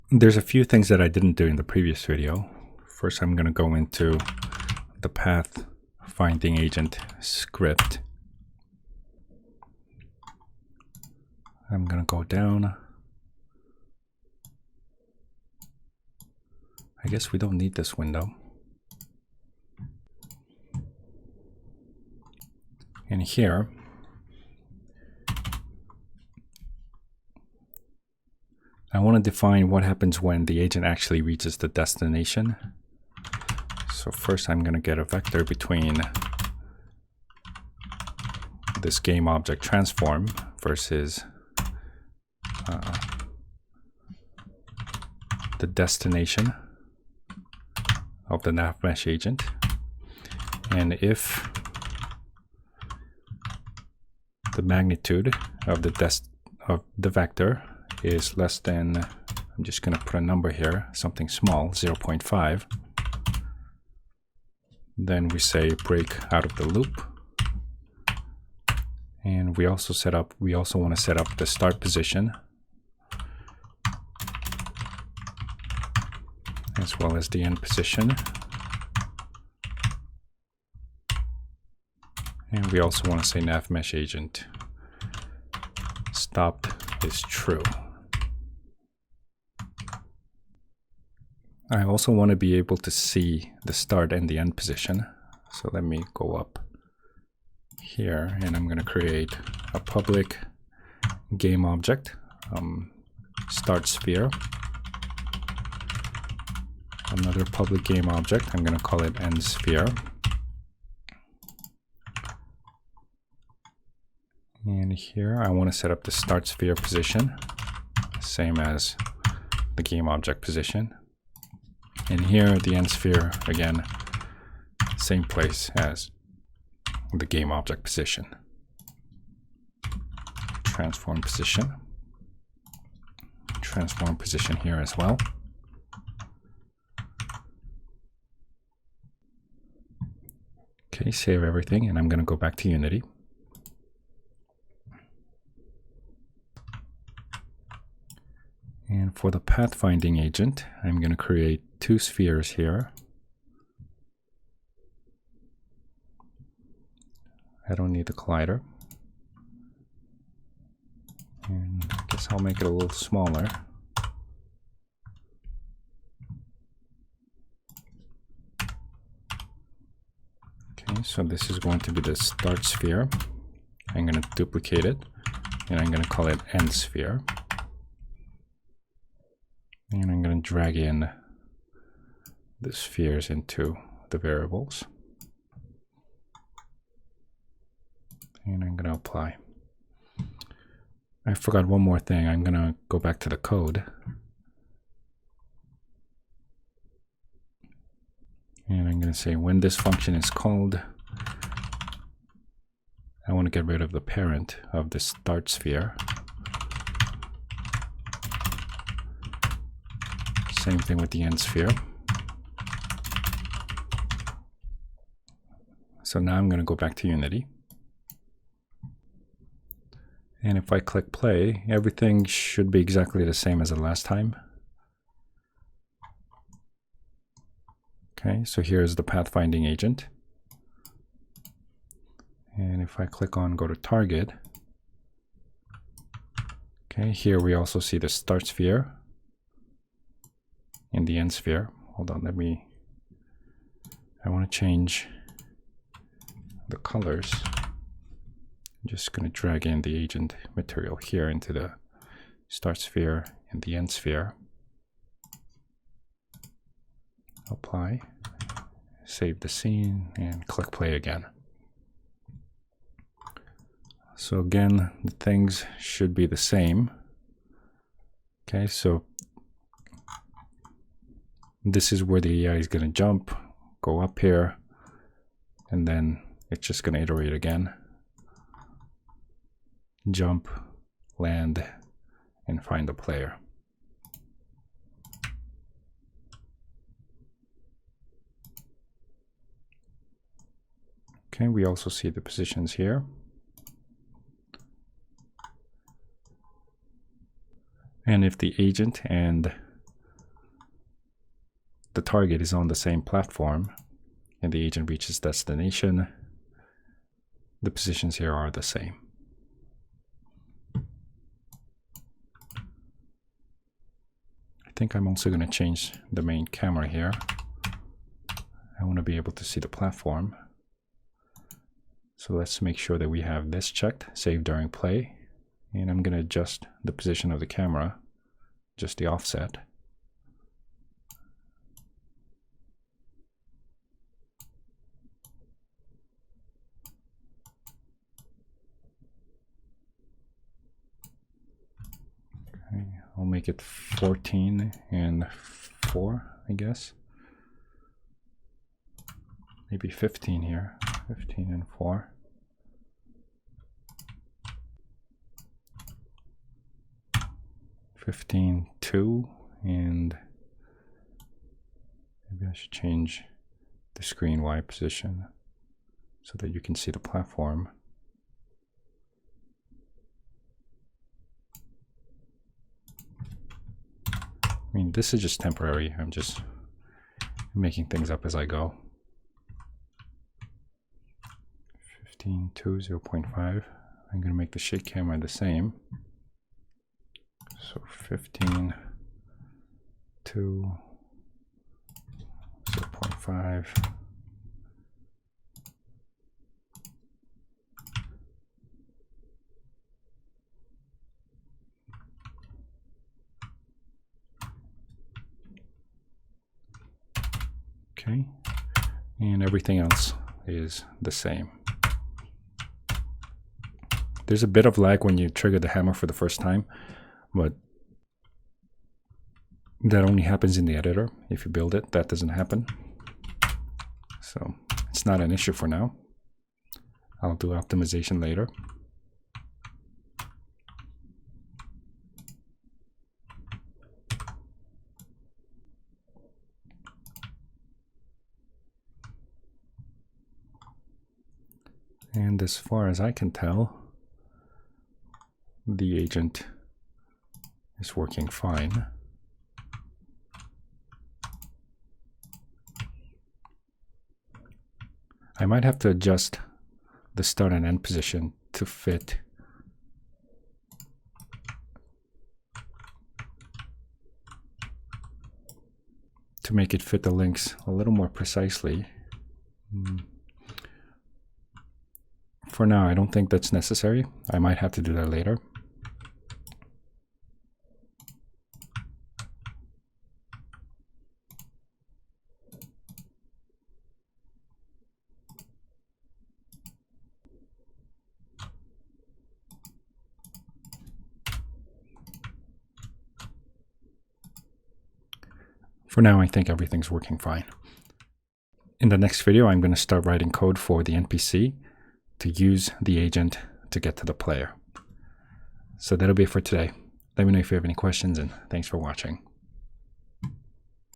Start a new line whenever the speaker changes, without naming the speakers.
There's a few things that I didn't do in the previous video. First, I'm going to go into the Pathfinding agent script. I'm going to go down. I guess we don't need this window. And here, I want to define what happens when the agent actually reaches the destination. So first I'm going to get a vector between this game object transform versus the destination of the NavMesh agent. And if the magnitude of the vector is less than, I'm just going to put a number here, something small, 0.5, then we say break out of the loop. And we also want to set up the start position as well as the end position. And we also want to say NavMesh agent stopped is true. I also want to be able to see the start and the end position. So let me go up here and I'm going to create a public game object, start sphere. Another public game object, I'm going to call it end sphere. And here I want to set up the start sphere position, same as the game object position. And here the end sphere, again, same place as the game object position. Transform position here as well. Okay, save everything, and I'm going to go back to Unity. And for the pathfinding agent, I'm going to create two spheres here. I don't need the collider. And I guess I'll make it a little smaller. Okay, so this is going to be the start sphere. I'm going to duplicate it, and I'm going to call it end sphere. And I'm going to drag in the spheres into the variables. And I'm going to apply. I forgot one more thing. I'm going to go back to the code. And I'm going to say when this function is called, I want to get rid of the parent of the start sphere. Same thing with the end sphere. So now I'm going to go back to Unity. And if I click play, everything should be exactly the same as the last time. Okay, so here's the pathfinding agent. And if I click on go to target, okay, here we also see the start sphere and the end sphere. Hold on, I want to change the colors. I'm just going to drag in the agent material here into the start sphere and the end sphere. Apply, save the scene, and click play again. So again, the things should be the same. Okay, so this is where the AI is going to jump, go up here, and then it's just going to iterate again. Jump, land, and find the player. Okay, we also see the positions here. And if the agent and the target is on the same platform and the agent reaches destination, the positions here are the same. I think I'm also going to change the main camera here. I want to be able to see the platform. So let's make sure that we have this checked, save during play. And I'm going to adjust the position of the camera, just the offset. Okay, I'll make it 14 and 4, I guess. Maybe 15 here, 15 and 4. $15, 2, and maybe I should change the screen Y position so that you can see the platform. I mean, this is just temporary. I'm just making things up as I go. 15, 2, 0.5. I'm going to make the shake camera the same. So 15, 2, 0.5. Okay, and everything else is the same. There's a bit of lag when you trigger the hammer for the first time, but that only happens in the editor. If you build it, that doesn't happen. So it's not an issue for now. I'll do optimization later. And as far as I can tell, the agent is working fine. I might have to adjust the start and end position to fit to make it fit the links a little more precisely. For now, I don't think that's necessary. I might have to do that later. For now, I think everything's working fine. In the next video, I'm going to start writing code for the NPC to use the agent to get to the player. So that'll be it for today. Let me know if you have any questions, and thanks for watching.